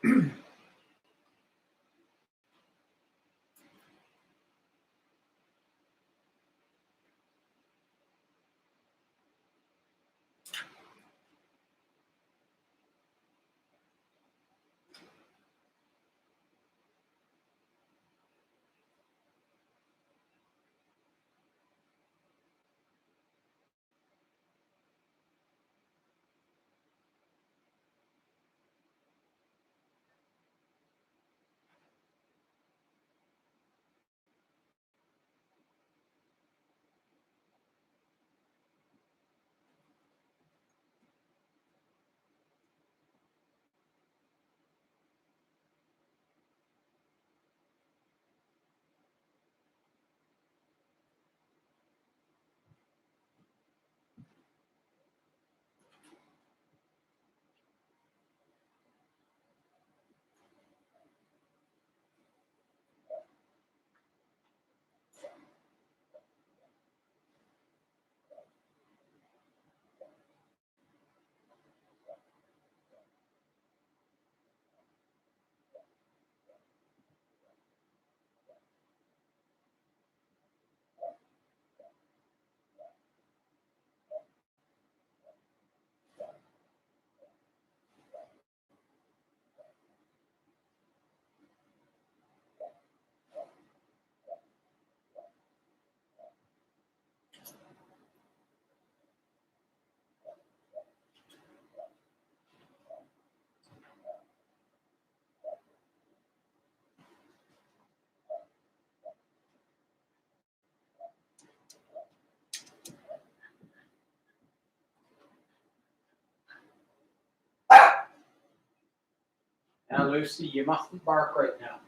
Now, Lucy, you mustn't bark right now.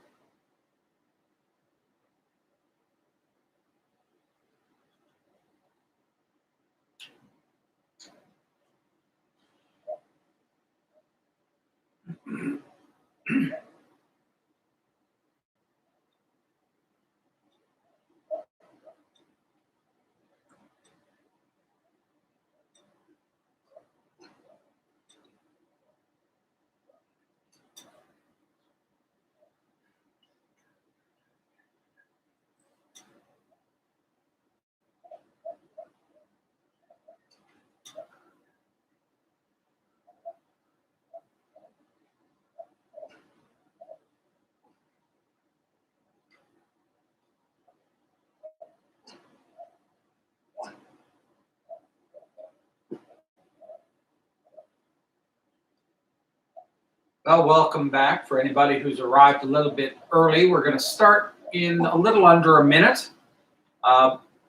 Well, welcome back. For anybody who's arrived a little bit early, we're going to start in a little under a minute.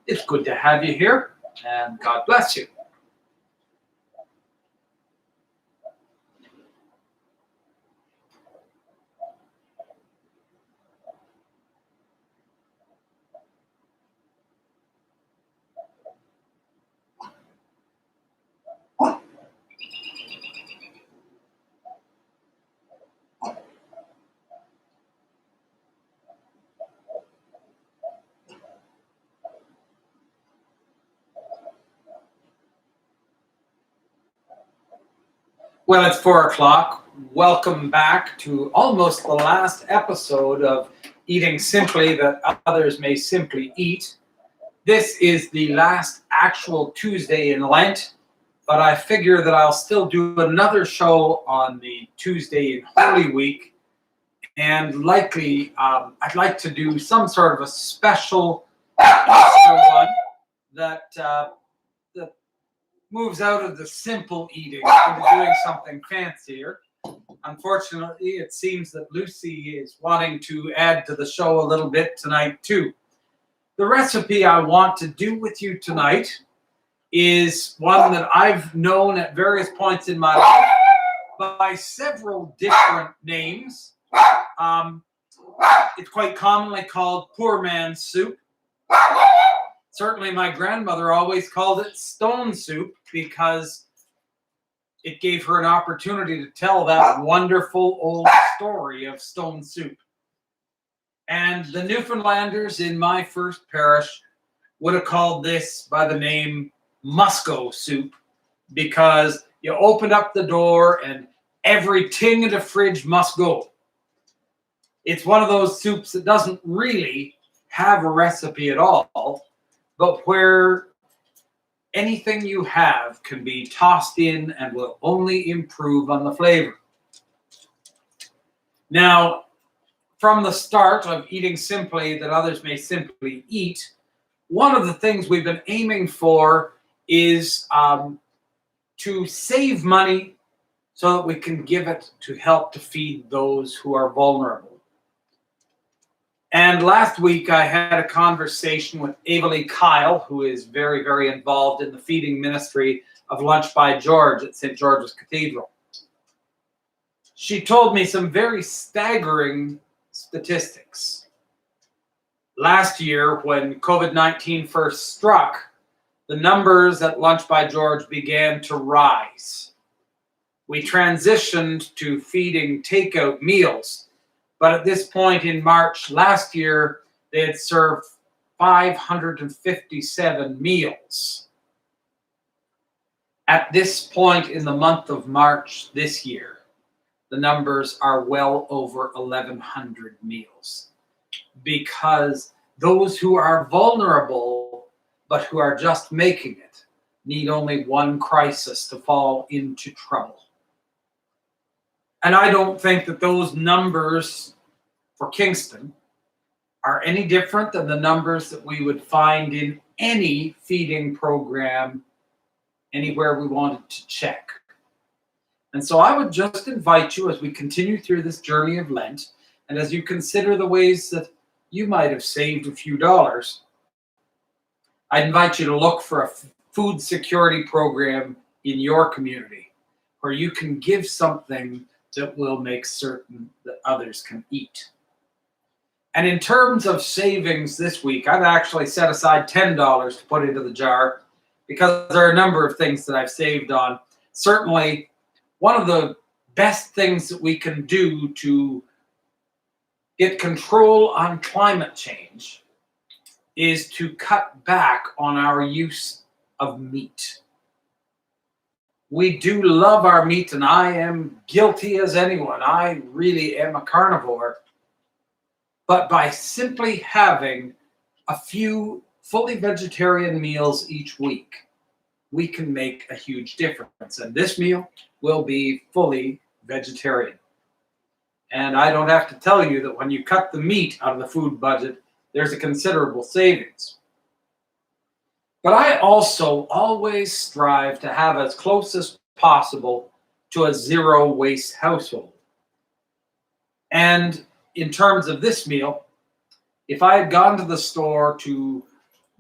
It's good to have you here, and God bless you. Well, it's 4 o'clock. Welcome back to almost the last episode of Eating Simply That Others May Simply Eat. This is the last actual Tuesday in Lent, but I figure that I'll still do another show on the Tuesday in Holy Week, and likely I'd like to do some sort of a special Easter one that moves out of the simple eating into doing something fancier. Unfortunately, it seems that Lucy is wanting to add to the show a little bit tonight too. The recipe I want to do with you tonight is one that I've known at various points in my life by several different names. It's quite commonly called poor man's soup. Certainly my grandmother always called it stone soup because it gave her an opportunity to tell that wonderful old story of stone soup. And the Newfoundlanders in my first parish would have called this by the name Musco soup because you opened up the door and every thing in the fridge must go. It's one of those soups that doesn't really have a recipe at all, but where anything you have can be tossed in and will only improve on the flavor. Now, from the start of Eating Simply That Others May Simply Eat, one of the things we've been aiming for is to save money so that we can give it to help to feed those who are vulnerable. And last week I had a conversation with Avalee Kyle, who is very, very involved in the feeding ministry of Lunch by George at St. George's Cathedral. She told me some very staggering statistics. Last year, when COVID-19 first struck, the numbers at Lunch by George began to rise. We transitioned to feeding takeout meals, but at this point in March last year, they had served 557 meals. At this point in the month of March this year, the numbers are well over 1,100 meals, because those who are vulnerable but who are just making it need only one crisis to fall into trouble. And I don't think that those numbers for Kingston are any different than the numbers that we would find in any feeding program anywhere we wanted to check. And so I would just invite you, as we continue through this journey of Lent, and as you consider the ways that you might have saved a few dollars, I'd invite you to look for a food security program in your community where you can give something that will make certain that others can eat. And in terms of savings this week, I've actually set aside $10 to put into the jar, because there are a number of things that I've saved on. Certainly, one of the best things that we can do to get control on climate change is to cut back on our use of meat. We do love our meat, and I am guilty as anyone. I really am a carnivore. But by simply having a few fully vegetarian meals each week, we can make a huge difference. And this meal will be fully vegetarian. And I don't have to tell you that when you cut the meat out of the food budget, there's a considerable savings. But I also always strive to have as close as possible to a zero waste household. And in terms of this meal, if I had gone to the store to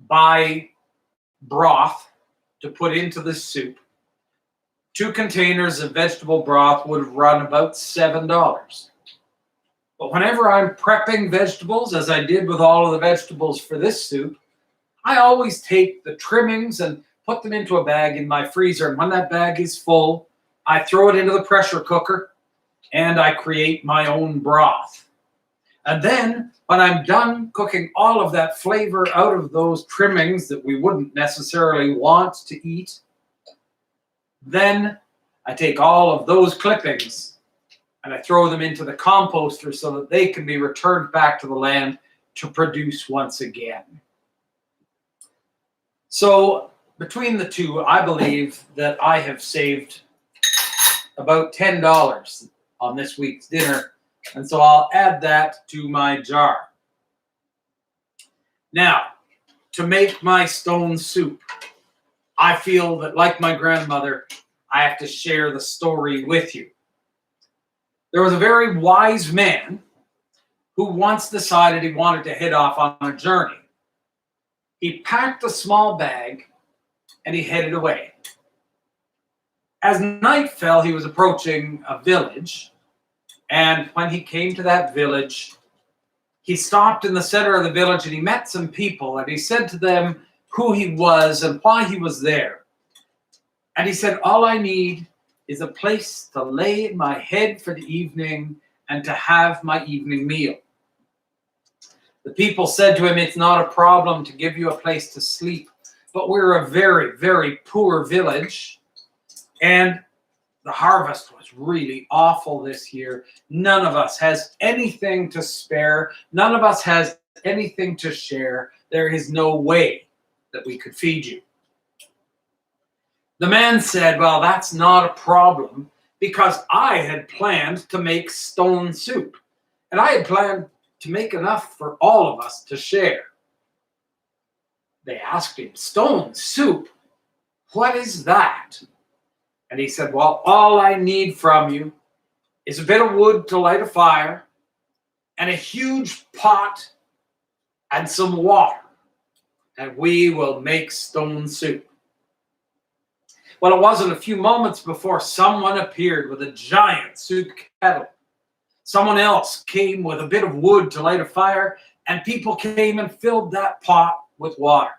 buy broth to put into this soup, 2 containers of vegetable broth would have run about $7. But whenever I'm prepping vegetables, as I did with all of the vegetables for this soup, I always take the trimmings and put them into a bag in my freezer. And when that bag is full, I throw it into the pressure cooker and I create my own broth. And then when I'm done cooking all of that flavor out of those trimmings that we wouldn't necessarily want to eat, then I take all of those clippings and I throw them into the composter so that they can be returned back to the land to produce once again. So between the two, I believe that I have saved about $10 on this week's dinner. And so I'll add that to my jar. Now, to make my stone soup, I feel that, like my grandmother, I have to share the story with you. There was a very wise man who once decided he wanted to head off on a journey. He packed a small bag and he headed away. As night fell, he was approaching a village. And when he came to that village, he stopped in the center of the village and he met some people. And he said to them who he was and why he was there. And he said, all I need is a place to lay my head for the evening and to have my evening meal. The people said to him, it's not a problem to give you a place to sleep, but we're a very, very poor village, and the harvest was really awful this year. None of us has anything to spare. None of us has anything to share. There is no way that we could feed you. The man said, well, that's not a problem because I had planned to make stone soup, and I had planned to make enough for all of us to share. They asked him, stone soup? What is that? And he said, well, all I need from you is a bit of wood to light a fire and a huge pot and some water, and we will make stone soup. Well, it wasn't a few moments before someone appeared with a giant soup kettle. Someone else came with a bit of wood to light a fire, and people came and filled that pot with water.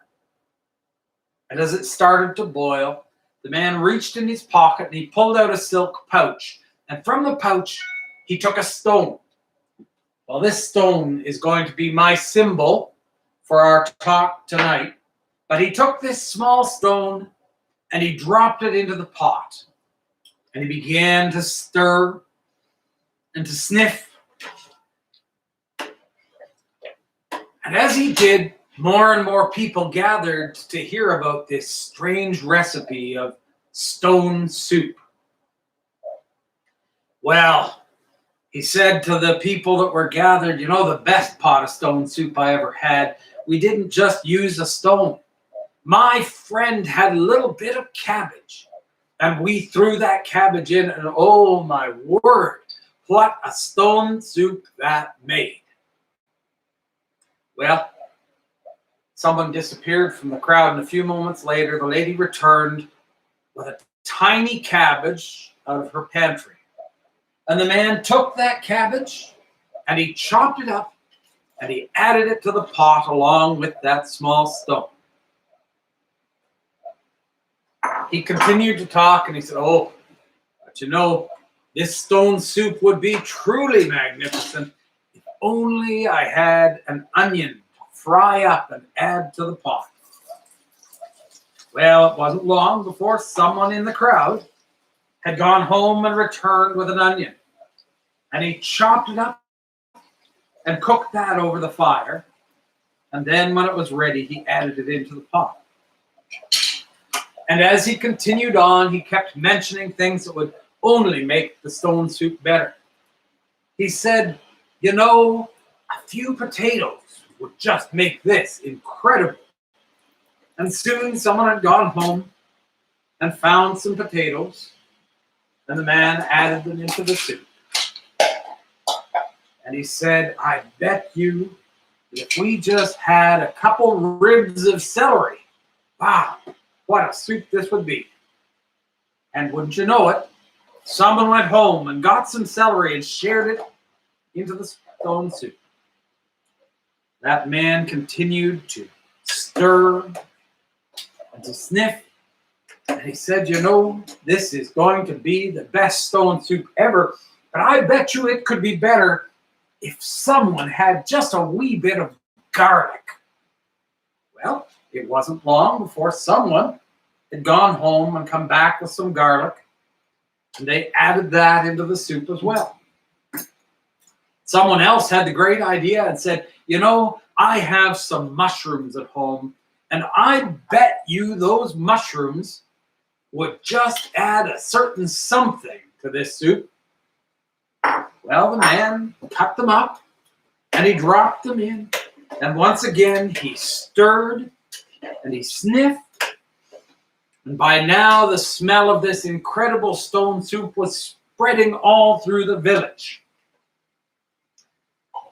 And as it started to boil, the man reached in his pocket and he pulled out a silk pouch. And from the pouch, he took a stone. Well, this stone is going to be my symbol for our talk tonight. But he took this small stone and he dropped it into the pot. And he began to stir and to sniff. And as he did, more and more people gathered to hear about this strange recipe of stone soup. Well, he said to the people that were gathered, you know, the best pot of stone soup I ever had, we didn't just use a stone. My friend had a little bit of cabbage, and we threw that cabbage in, and oh my word, what a stone soup that made. Well, someone disappeared from the crowd, and a few moments later, the lady returned with a tiny cabbage out of her pantry. And the man took that cabbage, and he chopped it up, and he added it to the pot along with that small stone. He continued to talk, and he said, oh, but you know, this stone soup would be truly magnificent if only I had an onion to fry up and add to the pot. Well, it wasn't long before someone in the crowd had gone home and returned with an onion. And he chopped it up and cooked that over the fire. And then when it was ready, he added it into the pot. And as he continued on, he kept mentioning things that would only make the stone soup better. He said, you know, a few potatoes would just make this incredible. And soon someone had gone home and found some potatoes, and the man added them into the soup. And he said, I bet you if we just had a couple ribs of celery, wow, what a soup this would be. And wouldn't you know it, someone went home and got some celery and shared it into the stone soup. That man continued to stir and to sniff. And he said, you know, this is going to be the best stone soup ever, but I bet you it could be better if someone had just a wee bit of garlic. Well, it wasn't long before someone had gone home and come back with some garlic, and they added that into the soup as well. Someone else had the great idea and said, you know, I have some mushrooms at home, and I bet you those mushrooms would just add a certain something to this soup. Well, the man cut them up, and he dropped them in, and once again he stirred, and he sniffed, and by now the smell of this incredible stone soup was spreading all through the village.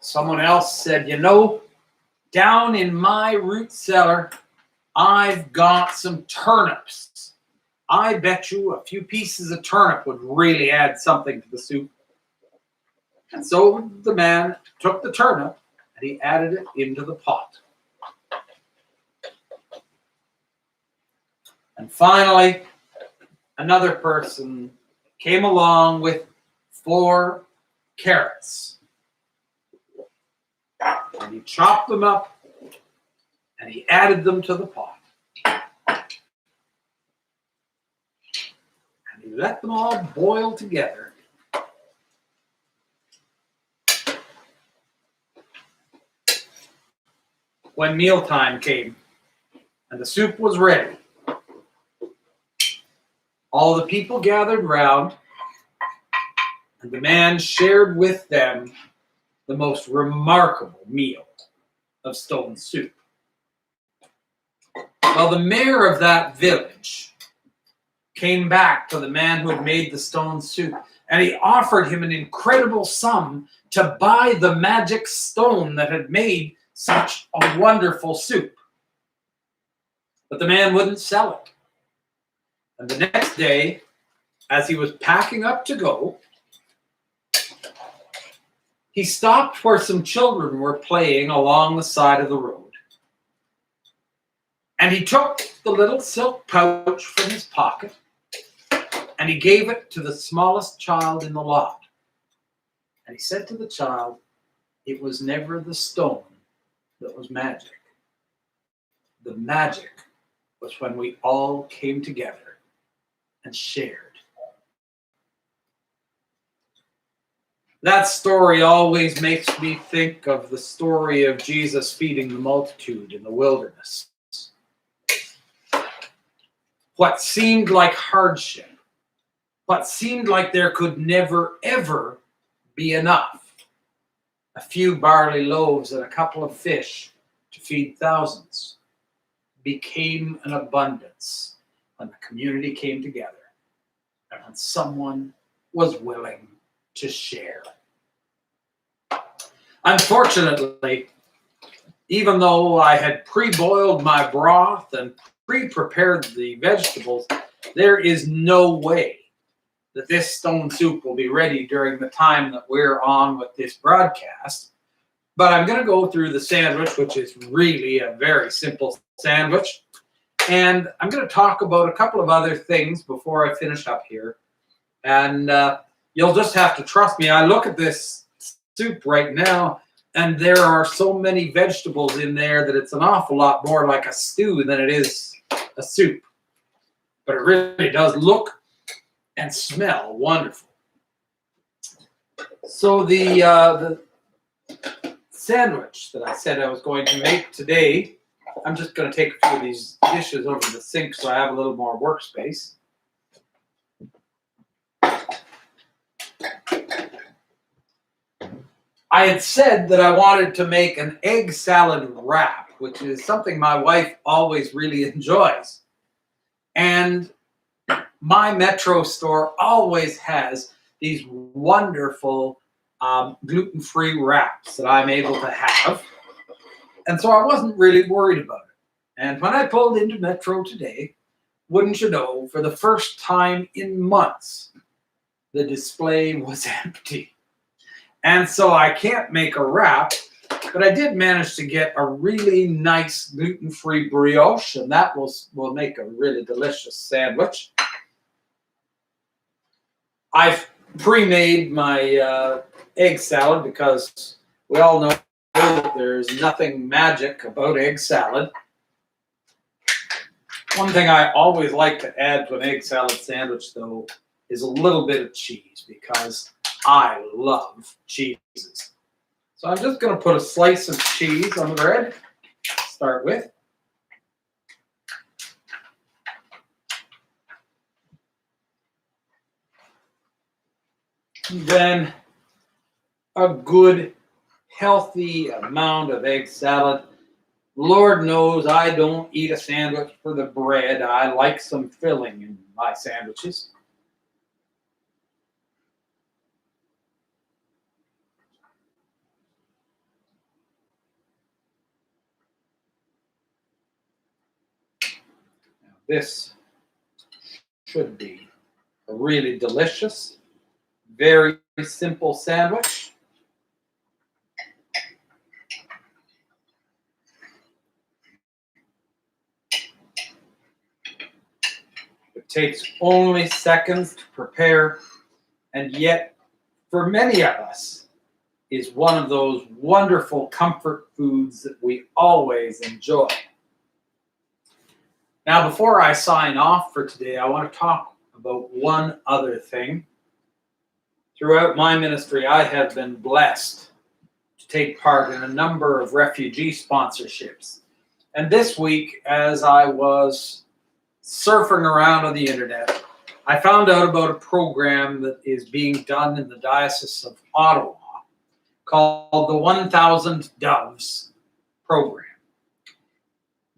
Someone else said, you know, down in my root cellar, I've got some turnips. I bet you a few pieces of turnip would really add something to the soup. And so the man took the turnip and he added it into the pot. And finally, another person came along with 4 carrots. And he chopped them up and he added them to the pot. And he let them all boil together. When mealtime came and the soup was ready, all the people gathered round, and the man shared with them the most remarkable meal of stone soup. Well, the mayor of that village came back to the man who had made the stone soup, and he offered him an incredible sum to buy the magic stone that had made such a wonderful soup. But the man wouldn't sell it. And the next day, as he was packing up to go, he stopped where some children were playing along the side of the road. And he took the little silk pouch from his pocket and he gave it to the smallest child in the lot. And he said to the child, it was never the stone that was magic. The magic was when we all came together and shared. That story always makes me think of the story of Jesus feeding the multitude in the wilderness. What seemed like hardship, what seemed like there could never, ever be enough. A few barley loaves and a couple of fish to feed thousands became an abundance when the community came together and when someone was willing to share. Unfortunately, even though I had pre-boiled my broth and pre-prepared the vegetables, there is no way that this stone soup will be ready during the time that we're on with this broadcast. But I'm going to go through the sandwich, which is really a very simple sandwich. And I'm going to talk about a couple of other things before I finish up here. And you'll just have to trust me. I look at this soup right now, and there are so many vegetables in there that it's an awful lot more like a stew than it is a soup. But it really does look and smell wonderful. So the sandwich that I said I was going to make today, I'm just going to take a few of these dishes over the sink so I have a little more workspace. I had said that I wanted to make an egg salad wrap, which is something my wife always really enjoys. And my Metro store always has these wonderful gluten-free wraps that I'm able to have. And so I wasn't really worried about it. And when I pulled into Metro today, wouldn't you know, for the first time in months, the display was empty. And so I can't make a wrap, but I did manage to get a really nice gluten-free brioche, and that will make a really delicious sandwich. I've pre-made my egg salad because we all know that there's nothing magic about egg salad. One thing I always like to add to an egg salad sandwich, though, is a little bit of cheese because I love cheeses. So I'm just going to put a slice of cheese on the bread to start with. And then a good, healthy amount of egg salad. Lord knows I don't eat a sandwich for the bread. I like some filling in my sandwiches. This should be a really delicious, very simple sandwich. It takes only seconds to prepare, and yet, for many of us, is one of those wonderful comfort foods that we always enjoy. Now, before I sign off for today, I want to talk about one other thing. Throughout my ministry, I have been blessed to take part in a number of refugee sponsorships. And this week, as I was surfing around on the internet, I found out about a program that is being done in the Diocese of Ottawa called the 1,000 Doves program.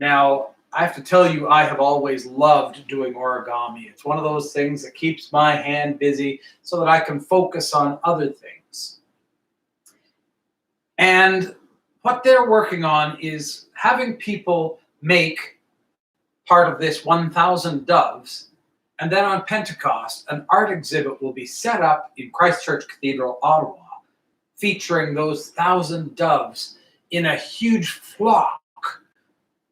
Now, I have to tell you, I have always loved doing origami. It's one of those things that keeps my hand busy so that I can focus on other things. And what they're working on is having people make part of this 1,000 doves, and then on Pentecost, an art exhibit will be set up in Christchurch Cathedral, Ottawa, featuring those 1,000 doves in a huge flock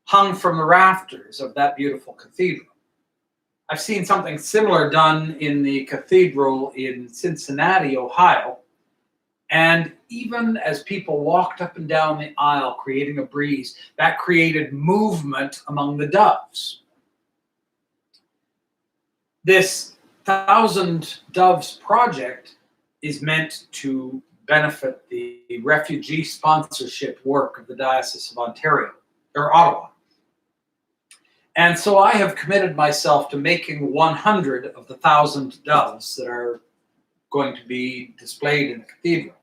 hung from the rafters of that beautiful cathedral. I've seen something similar done in the cathedral in Cincinnati, Ohio. And even as people walked up and down the aisle, creating a breeze, that created movement among the doves. This 1,000 Doves project is meant to benefit the refugee sponsorship work of the Diocese of Ontario, or Ottawa. And so I have committed myself to making 100 of the 1,000 doves that are going to be displayed in the cathedral.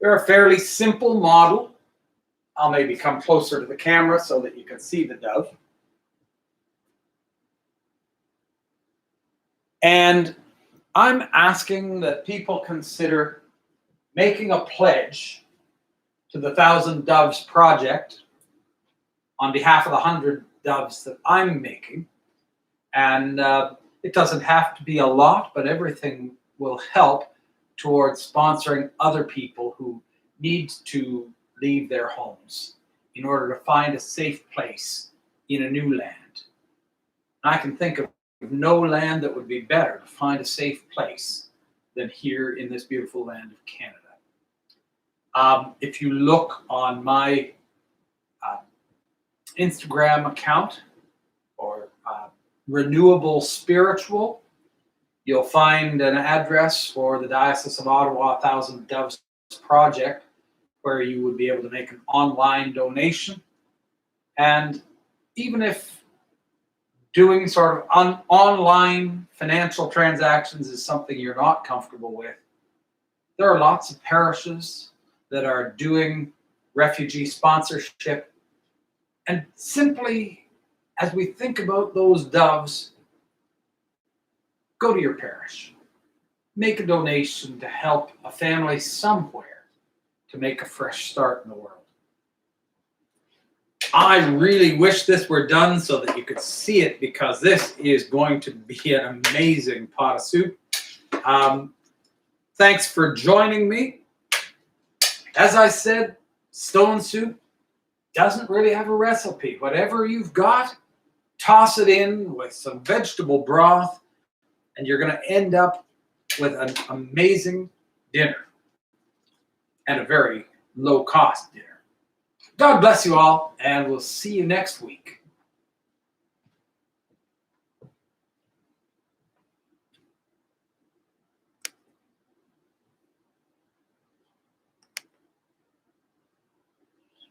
They're a fairly simple model. I'll maybe come closer to the camera so that you can see the dove. And I'm asking that people consider making a pledge to the 1,000 Doves project on behalf of the 100 doves that I'm making. And it doesn't have to be a lot, but everything will help towards sponsoring other people who need to leave their homes in order to find a safe place in a new land. And I can think of no land that would be better to find a safe place than here in this beautiful land of Canada. If you look on my Instagram account, or Renewable Spiritual, you'll find an address for the Diocese of Ottawa 1,000 Doves project where you would be able to make an online donation. And even if doing sort of online financial transactions is something you're not comfortable with, there are lots of parishes that are doing refugee sponsorship. And simply, as we think about those doves, go to your parish. Make a donation to help a family somewhere to make a fresh start in the world. I really wish this were done so that you could see it, because this is going to be an amazing pot of soup. Thanks for joining me. As I said, stone soup doesn't really have a recipe. Whatever you've got, toss it in with some vegetable broth, and you're going to end up with an amazing dinner, and a very low-cost dinner. God bless you all, and we'll see you next week.